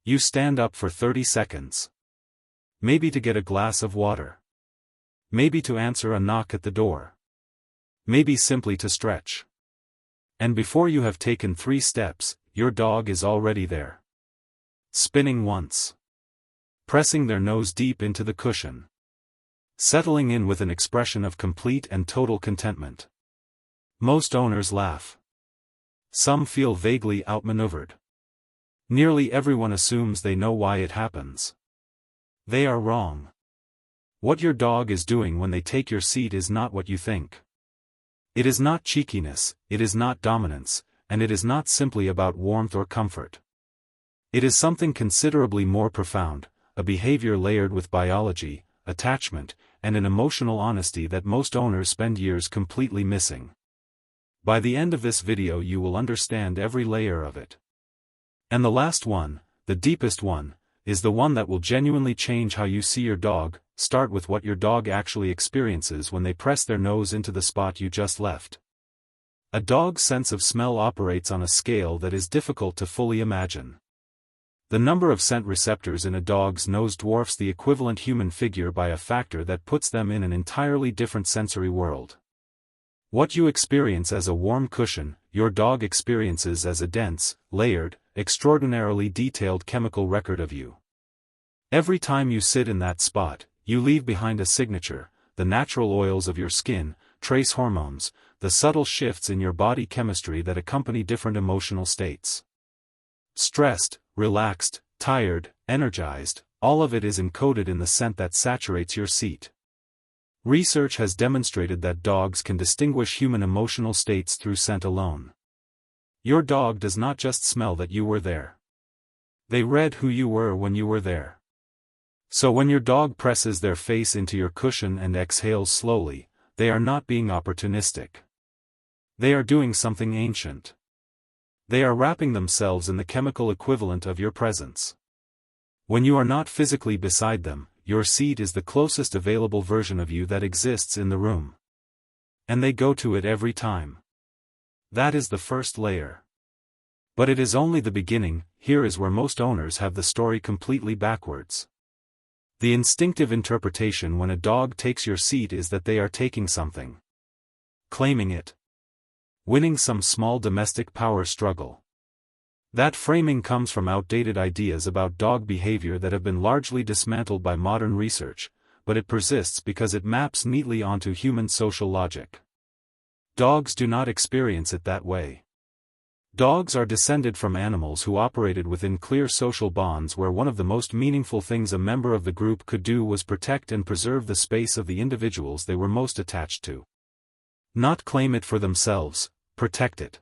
You stand up for 30 seconds. Maybe to get a glass of water. Maybe to answer a knock at the door. Maybe simply to stretch. And before you have taken 3 steps, your dog is already there. Spinning once. Pressing their nose deep into the cushion. Settling in with an expression of complete and total contentment. Most owners laugh. Some feel vaguely outmaneuvered. Nearly everyone assumes they know why it happens. They are wrong. What your dog is doing when they take your seat is not what you think. It is not cheekiness, it is not dominance, and it is not simply about warmth or comfort. It is something considerably more profound, a behavior layered with biology, attachment, and an emotional honesty that most owners spend years completely missing. By the end of this video you will understand every layer of it. And the last one, the deepest one, is the one that will genuinely change how you see your dog. Start with what your dog actually experiences when they press their nose into the spot you just left. A dog's sense of smell operates on a scale that is difficult to fully imagine. The number of scent receptors in a dog's nose dwarfs the equivalent human figure by a factor that puts them in an entirely different sensory world. What you experience as a warm cushion, your dog experiences as a dense, layered, extraordinarily detailed chemical record of you. Every time you sit in that spot, you leave behind a signature, the natural oils of your skin, trace hormones, the subtle shifts in your body chemistry that accompany different emotional states. Stressed, relaxed, tired, energized, all of it is encoded in the scent that saturates your seat. Research has demonstrated that dogs can distinguish human emotional states through scent alone. Your dog does not just smell that you were there. They read who you were when you were there. So when your dog presses their face into your cushion and exhales slowly, they are not being opportunistic. They are doing something ancient. They are wrapping themselves in the chemical equivalent of your presence. When you are not physically beside them, your seat is the closest available version of you that exists in the room. And they go to it every time. That is the first layer. But it is only the beginning. Here is where most owners have the story completely backwards. The instinctive interpretation when a dog takes your seat is that they are taking something. Claiming it. Winning some small domestic power struggle. That framing comes from outdated ideas about dog behavior that have been largely dismantled by modern research, but it persists because it maps neatly onto human social logic. Dogs do not experience it that way. Dogs are descended from animals who operated within clear social bonds where one of the most meaningful things a member of the group could do was protect and preserve the space of the individuals they were most attached to. Not claim it for themselves, protect it.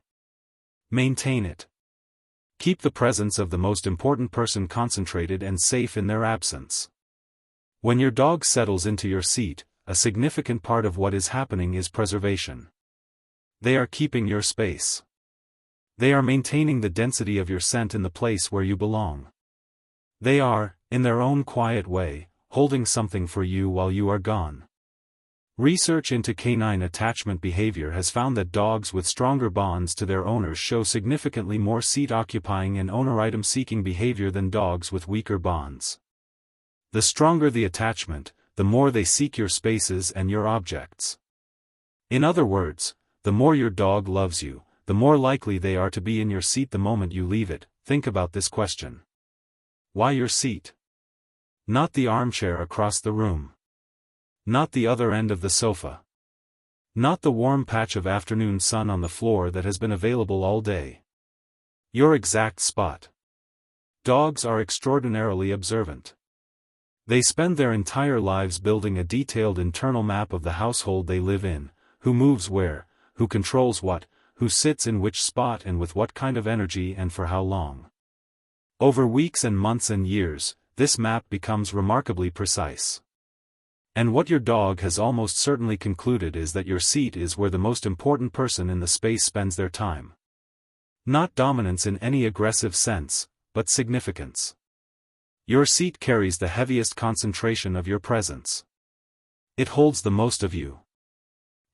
Maintain it. Keep the presence of the most important person concentrated and safe in their absence. When your dog settles into your seat, a significant part of what is happening is preservation. They are keeping your space. They are maintaining the density of your scent in the place where you belong. They are, in their own quiet way, holding something for you while you are gone. Research into canine attachment behavior has found that dogs with stronger bonds to their owners show significantly more seat-occupying and owner-item-seeking behavior than dogs with weaker bonds. The stronger the attachment, the more they seek your spaces and your objects. In other words, the more your dog loves you, the more likely they are to be in your seat the moment you leave it. Think about this question. Why your seat? Not the armchair across the room. Not the other end of the sofa. Not the warm patch of afternoon sun on the floor that has been available all day. Your exact spot. Dogs are extraordinarily observant. They spend their entire lives building a detailed internal map of the household they live in, who moves where, who controls what, who sits in which spot and with what kind of energy and for how long. Over weeks and months and years, this map becomes remarkably precise. And what your dog has almost certainly concluded is that your seat is where the most important person in the space spends their time. Not dominance in any aggressive sense, but significance. Your seat carries the heaviest concentration of your presence. It holds the most of you.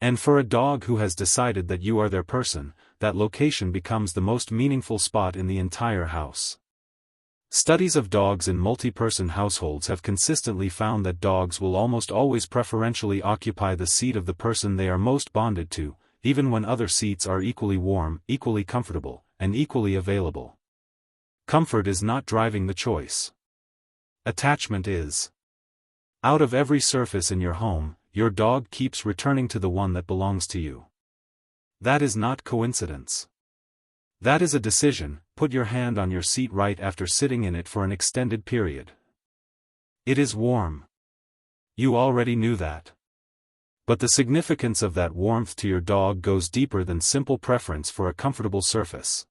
And for a dog who has decided that you are their person, that location becomes the most meaningful spot in the entire house. Studies of dogs in multi-person households have consistently found that dogs will almost always preferentially occupy the seat of the person they are most bonded to, even when other seats are equally warm, equally comfortable, and equally available. Comfort is not driving the choice. Attachment is. Out of every surface in your home, your dog keeps returning to the one that belongs to you. That is not coincidence. That is a decision. Put your hand on your seat right after sitting in it for an extended period. It is warm. You already knew that. But the significance of that warmth to your dog goes deeper than simple preference for a comfortable surface.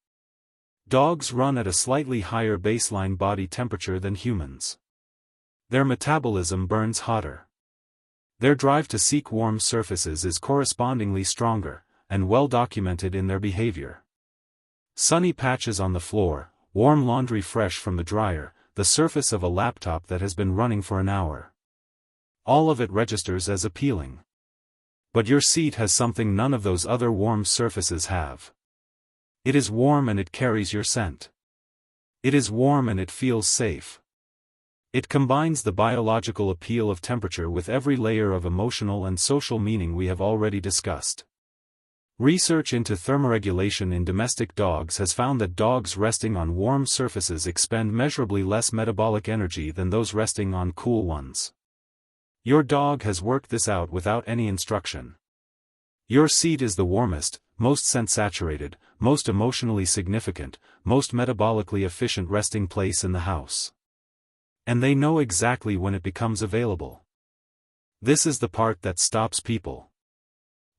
Dogs run at a slightly higher baseline body temperature than humans. Their metabolism burns hotter. Their drive to seek warm surfaces is correspondingly stronger, and well documented in their behavior. Sunny patches on the floor, warm laundry fresh from the dryer, the surface of a laptop that has been running for an hour. All of it registers as appealing. But your seat has something none of those other warm surfaces have. It is warm and it carries your scent. It is warm and it feels safe. It combines the biological appeal of temperature with every layer of emotional and social meaning we have already discussed. Research into thermoregulation in domestic dogs has found that dogs resting on warm surfaces expend measurably less metabolic energy than those resting on cool ones. Your dog has worked this out without any instruction. Your seat is the warmest, most scent-saturated, most emotionally significant, most metabolically efficient resting place in the house. And they know exactly when it becomes available. This is the part that stops people.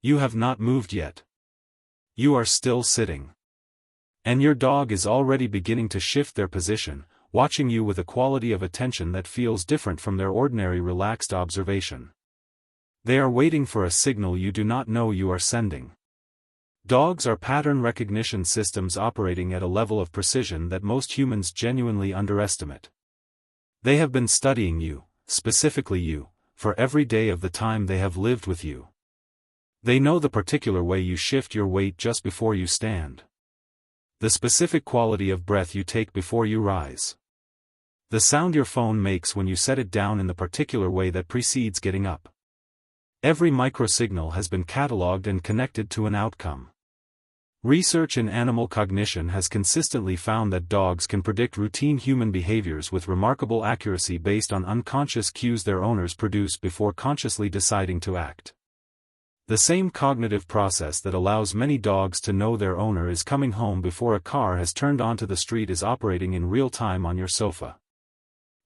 You have not moved yet. You are still sitting. And your dog is already beginning to shift their position, watching you with a quality of attention that feels different from their ordinary relaxed observation. They are waiting for a signal you do not know you are sending. Dogs are pattern recognition systems operating at a level of precision that most humans genuinely underestimate. They have been studying you, specifically you, for every day of the time they have lived with you. They know the particular way you shift your weight just before you stand. The specific quality of breath you take before you rise. The sound your phone makes when you set it down in the particular way that precedes getting up. Every microsignal has been catalogued and connected to an outcome. Research in animal cognition has consistently found that dogs can predict routine human behaviors with remarkable accuracy based on unconscious cues their owners produce before consciously deciding to act. The same cognitive process that allows many dogs to know their owner is coming home before a car has turned onto the street is operating in real time on your sofa.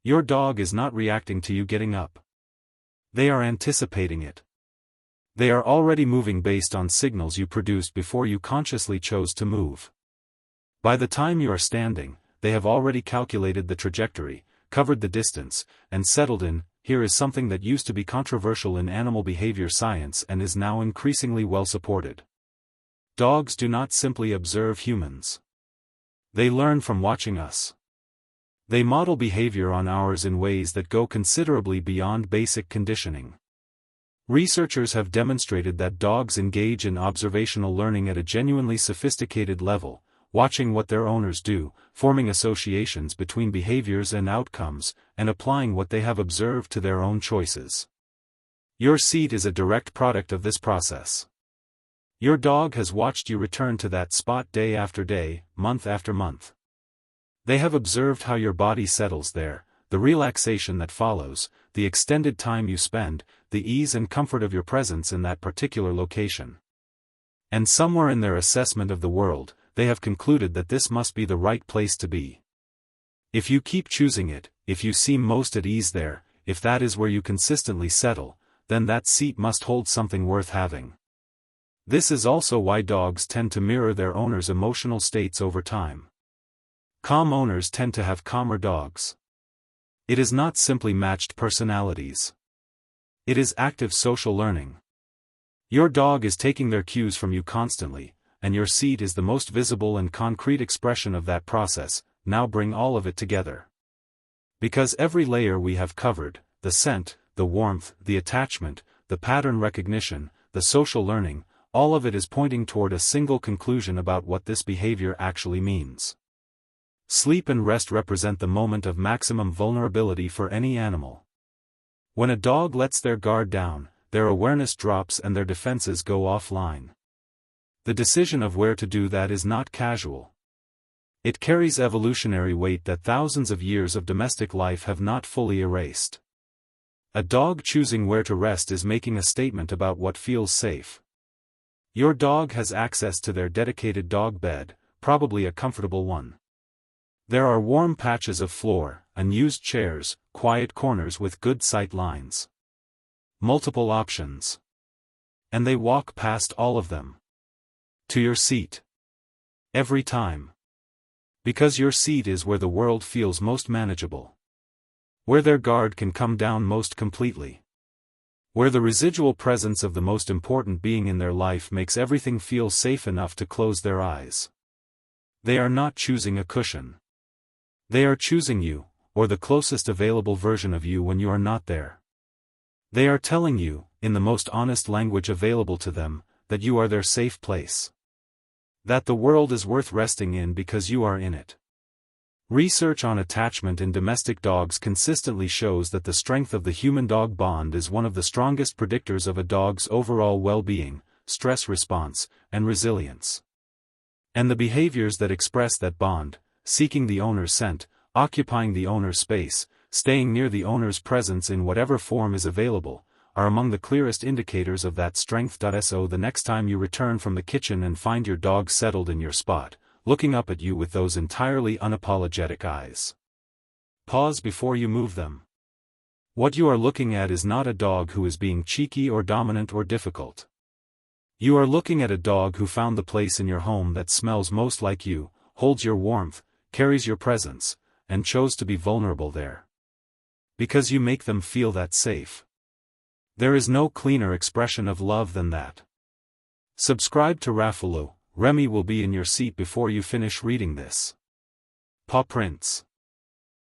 Your dog is not reacting to you getting up. They are anticipating it. They are already moving based on signals you produced before you consciously chose to move. By the time you are standing, they have already calculated the trajectory, covered the distance, and settled in. Here is something that used to be controversial in animal behavior science and is now increasingly well supported. Dogs do not simply observe humans. They learn from watching us. They model behavior on ours in ways that go considerably beyond basic conditioning. Researchers have demonstrated that dogs engage in observational learning at a genuinely sophisticated level, watching what their owners do, forming associations between behaviors and outcomes, and applying what they have observed to their own choices. Your seat is a direct product of this process. Your dog has watched you return to that spot day after day, month after month. They have observed how your body settles there, the relaxation that follows, the extended time you spend, the ease and comfort of your presence in that particular location. And somewhere in their assessment of the world, they have concluded that this must be the right place to be. If you keep choosing it, if you seem most at ease there, if that is where you consistently settle, then that seat must hold something worth having. This is also why dogs tend to mirror their owners' emotional states over time. Calm owners tend to have calmer dogs. It is not simply matched personalities. It is active social learning. Your dog is taking their cues from you constantly, and your seat is the most visible and concrete expression of that process. Now bring all of it together. Because every layer we have covered, the scent, the warmth, the attachment, the pattern recognition, the social learning, all of it is pointing toward a single conclusion about what this behavior actually means. Sleep and rest represent the moment of maximum vulnerability for any animal. When a dog lets their guard down, their awareness drops and their defenses go offline. The decision of where to do that is not casual. It carries evolutionary weight that thousands of years of domestic life have not fully erased. A dog choosing where to rest is making a statement about what feels safe. Your dog has access to their dedicated dog bed, probably a comfortable one. There are warm patches of floor, unused chairs, quiet corners with good sight lines. Multiple options. And they walk past all of them. To your seat. Every time. Because your seat is where the world feels most manageable. Where their guard can come down most completely. Where the residual presence of the most important being in their life makes everything feel safe enough to close their eyes. They are not choosing a cushion. They are choosing you, or the closest available version of you when you are not there. They are telling you, in the most honest language available to them, that you are their safe place. That the world is worth resting in because you are in it. Research on attachment in domestic dogs consistently shows that the strength of the human-dog bond is one of the strongest predictors of a dog's overall well-being, stress response, and resilience. And the behaviors that express that bond, seeking the owner's scent, occupying the owner's space, staying near the owner's presence in whatever form is available, are among the clearest indicators of that strength. So the next time you return from the kitchen and find your dog settled in your spot, looking up at you with those entirely unapologetic eyes. Pause before you move them. What you are looking at is not a dog who is being cheeky or dominant or difficult. You are looking at a dog who found the place in your home that smells most like you, holds your warmth, carries your presence, and chose to be vulnerable there. Because you make them feel that safe. There is no cleaner expression of love than that. Subscribe to Raffaloo. Remy will be in your seat before you finish reading this. Paw prints.